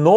9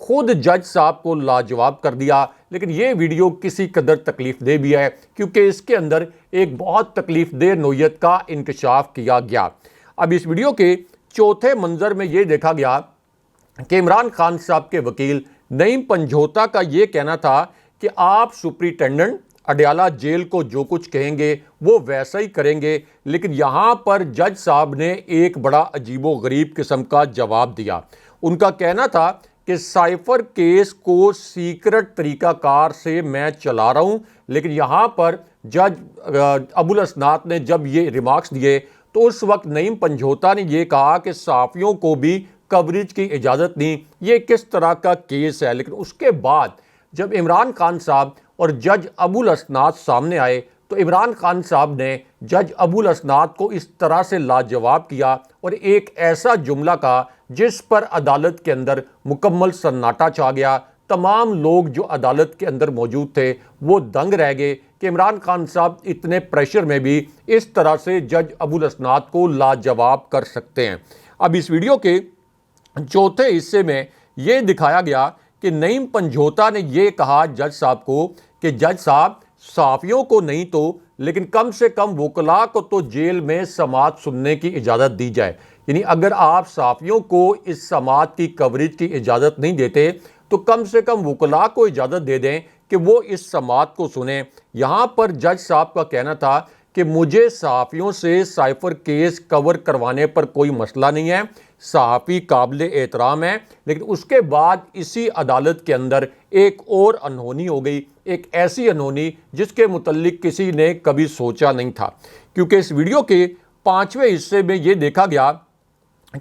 خود جج صاحب کو لاجواب کر دیا۔ لیکن یہ ویڈیو کسی قدر تکلیف دہ بھی ہے کیونکہ اس کے اندر ایک بہت تکلیف دہ نوعیت کا انکشاف کیا گیا۔ اب اس ویڈیو کے چوتھے منظر میں یہ دیکھا گیا کہ عمران خان صاحب کے وکیل نعیم پنجھوتا کا یہ کہنا تھا کہ آپ سپرنٹینڈنٹ اڈیالہ جیل کو جو کچھ کہیں گے وہ ویسا ہی کریں گے، لیکن یہاں پر جج صاحب نے ایک بڑا عجیب و غریب قسم کا جواب دیا۔ ان کا کہنا تھا کہ سائفر کیس کو سیکرٹ طریقہ کار سے میں چلا رہا ہوں، لیکن یہاں پر جج ابوالاسناد نے جب یہ ریمارکس دیے تو اس وقت نعیم پنجھوتا نے یہ کہا کہ صحافیوں کو بھی کوریج کی اجازت نہیں، یہ کس طرح کا کیس ہے۔ لیکن اس کے بعد جب عمران خان صاحب اور جج ابوالاسناد سامنے آئے تو عمران خان صاحب نے جج ابوالاسناد کو اس طرح سے لاجواب کیا اور ایک ایسا جملہ کہا جس پر عدالت کے اندر مکمل سناٹا چھا گیا۔ تمام لوگ جو عدالت کے اندر موجود تھے وہ دنگ رہ گئے کہ عمران خان صاحب اتنے پریشر میں بھی اس طرح سے جج ابوالاسناد کو لاجواب کر سکتے ہیں۔ اب اس ویڈیو کے چوتھے حصے میں یہ دکھایا گیا کہ نعیم پنجھوتا نے یہ کہا جج صاحب کو کہ جج صاحب صحافیوں کو نہیں تو لیکن کم سے کم وکلاء کو تو جیل میں سماعت سننے کی اجازت دی جائے، یعنی اگر آپ صحافیوں کو اس سماعت کی کوریج کی اجازت نہیں دیتے تو کم سے کم وکلاء کو اجازت دے دیں کہ وہ اس سماعت کو سنیں۔ یہاں پر جج صاحب کا کہنا تھا کہ مجھے صحافیوں سے سائفر کیس کور کروانے پر کوئی مسئلہ نہیں ہے، صحافی قابل احترام ہے، لیکن اس کے بعد اسی عدالت کے اندر ایک اور انہونی ہو گئی، ایک ایسی انہونی جس کے متعلق کسی نے کبھی سوچا نہیں تھا، کیونکہ اس ویڈیو کے پانچویں حصے میں یہ دیکھا گیا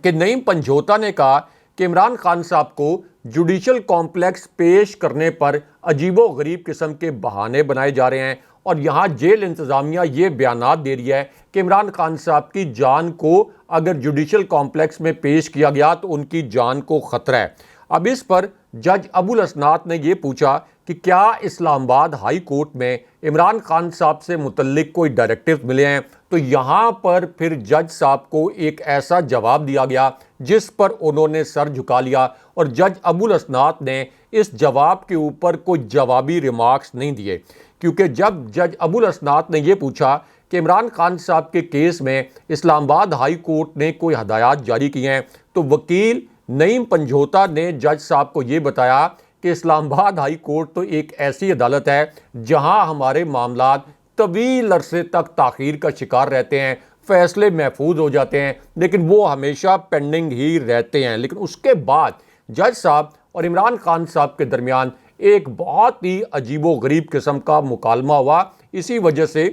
کہ نعیم پنجھوتا نے کہا کہ عمران خان صاحب کو جوڈیشل کمپلیکس پیش کرنے پر عجیب و غریب قسم کے بہانے بنائے جا رہے ہیں، اور یہاں جیل انتظامیہ یہ بیانات دے رہی ہے کہ عمران خان صاحب کی جان کو اگر جوڈیشل کمپلیکس میں پیش کیا گیا تو ان کی جان کو خطرہ ہے۔ اب اس پر جج ابوالاسناد نے یہ پوچھا کہ کیا اسلام آباد ہائی کورٹ میں عمران خان صاحب سے متعلق کوئی ڈائریکٹیو ملے ہیں، تو یہاں پر پھر جج صاحب کو ایک ایسا جواب دیا گیا جس پر انہوں نے سر جھکا لیا، اور جج ابوالاسناد نے اس جواب کے اوپر کوئی جوابی ریمارکس نہیں دیے، کیونکہ جب جج ابوالاسناد نے یہ پوچھا کہ عمران خان صاحب کے کیس میں اسلام آباد ہائی کورٹ نے کوئی ہدایات جاری کی ہیں، تو وکیل نعیم پنجھوتا نے جج صاحب کو یہ بتایا کہ اسلام آباد ہائی کورٹ تو ایک ایسی عدالت ہے جہاں ہمارے معاملات طویل عرصے تک تاخیر کا شکار رہتے ہیں، فیصلے محفوظ ہو جاتے ہیں لیکن وہ ہمیشہ پینڈنگ ہی رہتے ہیں۔ لیکن اس کے بعد جج صاحب اور عمران خان صاحب کے درمیان ایک بہت ہی عجیب و غریب قسم کا مکالمہ ہوا، اسی وجہ سے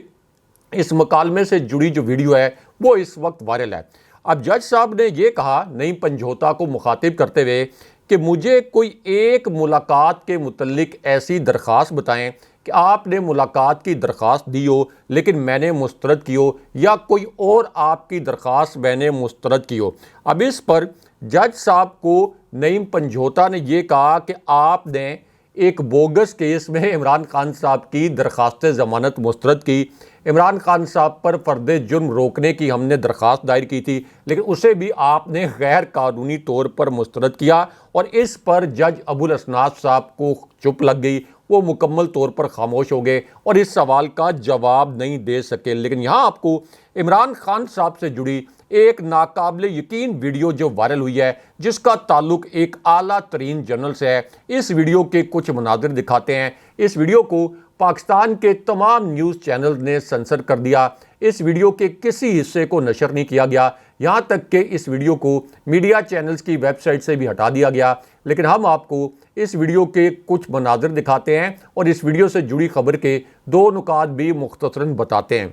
اس مکالمے سے جڑی جو ویڈیو ہے وہ اس وقت وائرل ہے۔ اب جج صاحب نے یہ کہا نعیم پنجھوتا کو مخاطب کرتے ہوئے کہ مجھے کوئی ایک ملاقات کے متعلق ایسی درخواست بتائیں کہ آپ نے ملاقات کی درخواست دی ہو لیکن میں نے مسترد کی ہو، یا کوئی اور آپ کی درخواست میں نے مسترد کی ہو۔ اب اس پر جج صاحب کو نعیم پنجھوتا نے یہ کہا کہ آپ نے ایک بوگس کیس میں عمران خان صاحب کی درخواست ضمانت مسترد کی، عمران خان صاحب پر فرد جرم روکنے کی ہم نے درخواست دائر کی تھی لیکن اسے بھی آپ نے غیر قانونی طور پر مسترد کیا، اور اس پر جج ابوالاسناد صاحب کو چپ لگ گئی، وہ مکمل طور پر خاموش ہو گئے اور اس سوال کا جواب نہیں دے سکے۔ لیکن یہاں آپ کو عمران خان صاحب سے جڑی ایک ناقابل یقین ویڈیو جو وائرل ہوئی ہے جس کا تعلق ایک اعلیٰ ترین جرنل سے ہے، اس ویڈیو کے کچھ مناظر دکھاتے ہیں۔ اس ویڈیو کو پاکستان کے تمام نیوز چینل نے سنسر کر دیا، اس ویڈیو کے کسی حصے کو نشر نہیں کیا گیا، یہاں تک کہ اس ویڈیو کو میڈیا چینلز کی ویب سائٹ سے بھی ہٹا دیا گیا، لیکن ہم آپ کو اس ویڈیو کے کچھ مناظر دکھاتے ہیں اور اس ویڈیو سے جڑی خبر کے دو نکات بھی مختصراً بتاتے ہیں۔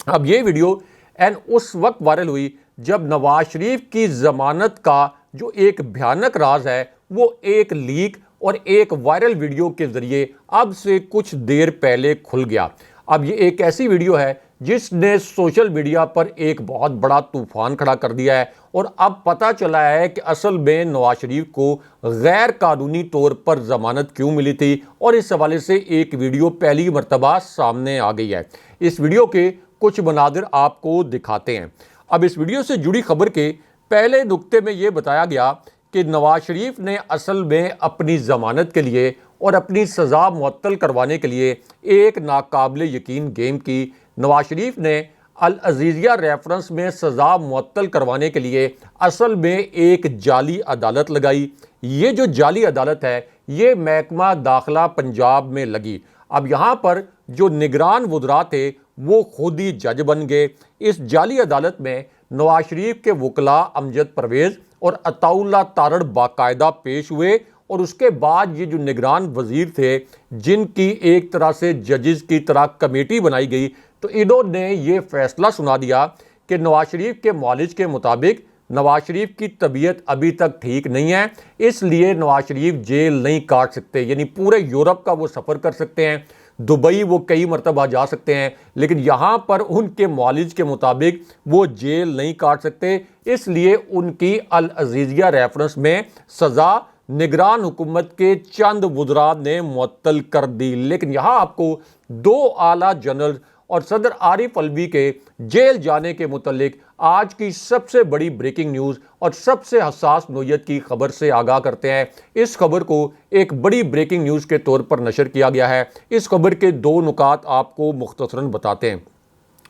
اب یہ ویڈیو اس وقت وائرل ہوئی جب نواز شریف کی ضمانت کا جو ایک بھیانک راز ہے وہ ایک لیک اور ایک وائرل ویڈیو کے ذریعے اب سے کچھ دیر پہلے کھل گیا۔ اب یہ ایک ایسی ویڈیو ہے جس نے سوشل میڈیا پر ایک بہت بڑا طوفان کھڑا کر دیا ہے، اور اب پتہ چلا ہے کہ اصل میں نواز شریف کو غیر قانونی طور پر ضمانت کیوں ملی تھی، اور اس حوالے سے ایک ویڈیو پہلی مرتبہ سامنے آ گئی ہے۔ اس ویڈیو کے کچھ مناظر آپ کو دکھاتے ہیں۔ اب اس ویڈیو سے جڑی خبر کے پہلے نقطے میں یہ بتایا گیا کہ نواز شریف نے اصل میں اپنی ضمانت کے لیے اور اپنی سزا معطل کروانے کے لیے ایک ناقابل یقین گیم کی۔ نواز شریف نے العزیزیہ ریفرنس میں سزا معطل کروانے کے لیے اصل میں ایک جعلی عدالت لگائی۔ یہ جو جعلی عدالت ہے یہ محکمہ داخلہ پنجاب میں لگی۔ اب یہاں پر جو نگران وزراء تھے وہ خود ہی جج بن گئے۔ اس جعلی عدالت میں نواز شریف کے وکلاء امجد پرویز اور عطاء اللہ تارڑ باقاعدہ پیش ہوئے، اور اس کے بعد یہ جو نگران وزیر تھے جن کی ایک طرح سے ججز کی طرح کمیٹی بنائی گئی، تو انہوں نے یہ فیصلہ سنا دیا کہ نواز شریف کے معالج کے مطابق نواز شریف کی طبیعت ابھی تک ٹھیک نہیں ہے، اس لیے نواز شریف جیل نہیں کاٹ سکتے، یعنی پورے یورپ کا وہ سفر کر سکتے ہیں، دبئی وہ کئی مرتبہ جا سکتے ہیں، لیکن یہاں پر ان کے معالج کے مطابق وہ جیل نہیں کاٹ سکتے، اس لیے ان کی العزیزیہ ریفرنس میں سزا نگران حکومت کے چند وزراء نے معطل کر دی۔ لیکن یہاں آپ کو دو اعلیٰ جنرل اور صدر عارف الوی کے جیل جانے کے متعلق آج کی سب سے بڑی بریکنگ نیوز اور سب سے حساس نوعیت کی خبر سے آگاہ کرتے ہیں۔ اس خبر کو ایک بڑی بریکنگ نیوز کے طور پر نشر کیا گیا ہے۔ اس خبر کے دو نکات آپ کو مختصراً بتاتے ہیں۔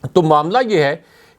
تو معاملہ یہ ہے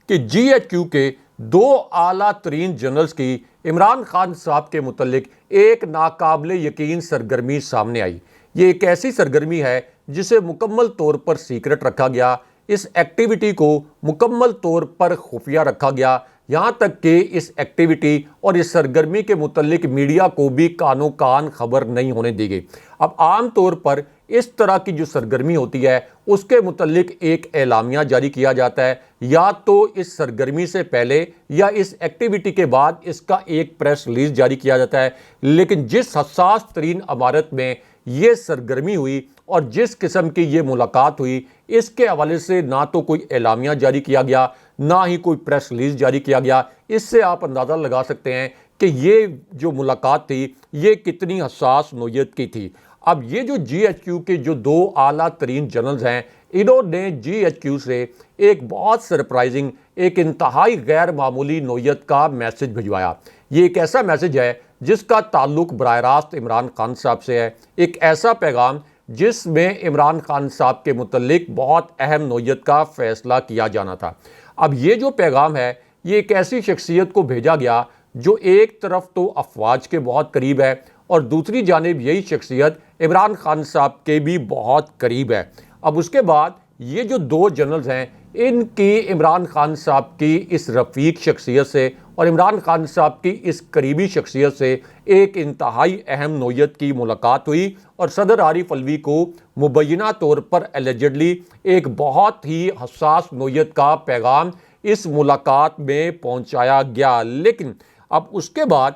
کہ جی ایچ کیو کے دو اعلیٰ ترین جنرلز کی عمران خان صاحب کے متعلق ایک ناقابل یقین سرگرمی سامنے آئی۔ یہ ایک ایسی سرگرمی ہے جسے مکمل طور پر سیکرٹ رکھا گیا، اس ایکٹیویٹی کو مکمل طور پر خفیہ رکھا گیا، یہاں تک کہ اس ایکٹیویٹی اور اس سرگرمی کے متعلق میڈیا کو بھی کانوں کان خبر نہیں ہونے دی گئی۔ اب عام طور پر اس طرح کی جو سرگرمی ہوتی ہے اس کے متعلق ایک اعلامیہ جاری کیا جاتا ہے، یا تو اس سرگرمی سے پہلے یا اس ایکٹیویٹی کے بعد اس کا ایک پریس ریلیز جاری کیا جاتا ہے۔ لیکن جس حساس ترین عمارت میں یہ سرگرمی ہوئی اور جس قسم کی یہ ملاقات ہوئی، اس کے حوالے سے نہ تو کوئی اعلامیہ جاری کیا گیا نہ ہی کوئی پریس ریلیز جاری کیا گیا۔ اس سے آپ اندازہ لگا سکتے ہیں کہ یہ جو ملاقات تھی یہ کتنی حساس نوعیت کی تھی۔ اب یہ جو جی ایچ کیو کے جو دو اعلیٰ ترین جنرلز ہیں، انہوں نے جی ایچ کیو سے ایک بہت سرپرائزنگ، ایک انتہائی غیر معمولی نوعیت کا میسج بھجوایا۔ یہ ایک ایسا میسج ہے جس کا تعلق براہ راست عمران خان صاحب سے ہے، ایک ایسا پیغام جس میں عمران خان صاحب کے متعلق بہت اہم نوعیت کا فیصلہ کیا جانا تھا۔ اب یہ جو پیغام ہے یہ ایک ایسی شخصیت کو بھیجا گیا جو ایک طرف تو افواج کے بہت قریب ہے اور دوسری جانب یہی شخصیت عمران خان صاحب کے بھی بہت قریب ہے۔ اب اس کے بعد یہ جو دو جنرلز ہیں ان کی عمران خان صاحب کی اس رفیق شخصیت سے اور عمران خان صاحب کی اس قریبی شخصیت سے ایک انتہائی اہم نوعیت کی ملاقات ہوئی، اور صدر عارف الوی کو مبینہ طور پر ایلیجڈلی ایک بہت ہی حساس نوعیت کا پیغام اس ملاقات میں پہنچایا گیا۔ لیکن اب اس کے بعد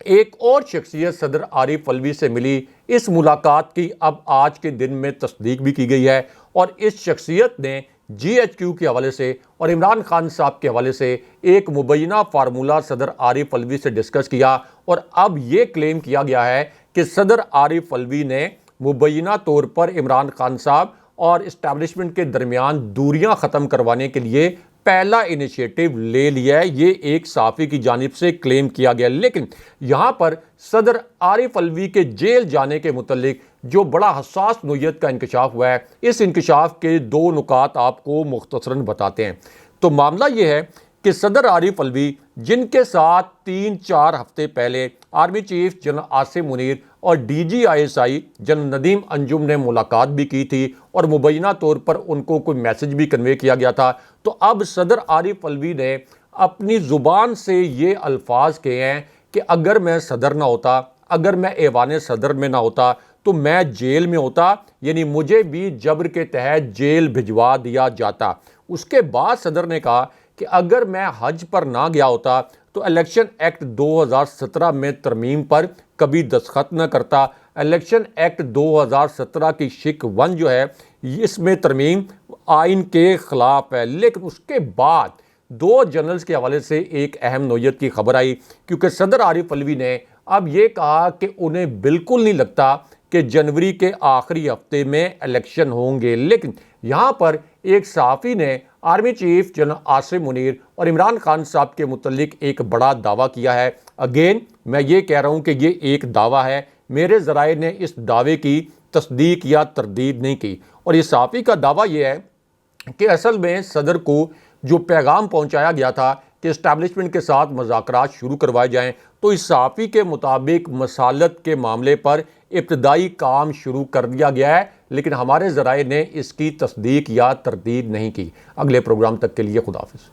ایک اور شخصیت صدر عارف الوی سے ملی، اس ملاقات کی اب آج کے دن میں تصدیق بھی کی گئی ہے، اور اس شخصیت نے جی ایچ کیو کے حوالے سے اور عمران خان صاحب کے حوالے سے ایک مبینہ فارمولہ صدر عارف الوی سے ڈسکس کیا، اور اب یہ کلیم کیا گیا ہے کہ صدر عارف الوی نے مبینہ طور پر عمران خان صاحب اور اسٹیبلشمنٹ کے درمیان دوریاں ختم کروانے کے لیے پہلا انیشیٹو لے لیا ہے۔ یہ ایک صحافی کی جانب سے کلیم کیا گیا۔ لیکن یہاں پر صدر عارف الوی کے جیل جانے کے متعلق جو بڑا حساس نوعیت کا انکشاف ہوا ہے، اس انکشاف کے دو نکات آپ کو مختصراً بتاتے ہیں۔ تو معاملہ یہ ہے کہ صدر عارف الوی جن کے ساتھ 3-4 ہفتے پہلے army chief general Asim Munir اور D G I S I general Nadeem Anjum نے ملاقات بھی کی تھی اور مبینہ طور پر ان کو کوئی میسج بھی کنوے کیا گیا تھا، تو اب صدر عارف الوی نے اپنی زبان سے یہ الفاظ کہے ہیں کہ اگر میں صدر نہ ہوتا، اگر میں ایوان صدر میں نہ ہوتا تو میں جیل میں ہوتا، یعنی مجھے بھی جبر کے تحت جیل بھجوا دیا جاتا۔ اس کے بعد صدر نے کہا کہ اگر میں حج پر نہ گیا ہوتا تو الیکشن ایکٹ 2017 میں ترمیم پر کبھی دستخط نہ کرتا۔ الیکشن ایکٹ 2017 کی شق 1 جو ہے اس میں ترمیم آئین کے خلاف ہے۔ لیکن اس کے بعد دو جنرلز کے حوالے سے ایک اہم نوعیت کی خبر آئی، کیونکہ صدر عارف الوی نے اب یہ کہا کہ انہیں بالکل نہیں لگتا کہ جنوری کے آخری ہفتے میں الیکشن ہوں گے، لیکن یہاں پر ایک صحافی نے army chief general Asim Munir اور عمران خان صاحب کے متعلق ایک بڑا دعویٰ کیا ہے۔ اگین میں یہ کہہ رہا ہوں کہ یہ ایک دعویٰ ہے، میرے ذرائع نے اس دعوے کی تصدیق یا تردید نہیں کی، اور اس صحافی کا دعویٰ یہ ہے کہ اصل میں صدر کو جو پیغام پہنچایا گیا تھا کہ اسٹیبلشمنٹ کے ساتھ مذاکرات شروع کروائے جائیں، تو اس صحافی کے مطابق مصالحت کے معاملے پر ابتدائی کام شروع کر دیا گیا ہے، لیکن ہمارے ذرائع نے اس کی تصدیق یا تردید نہیں کی۔ اگلے پروگرام تک کے لیے خدا حافظ۔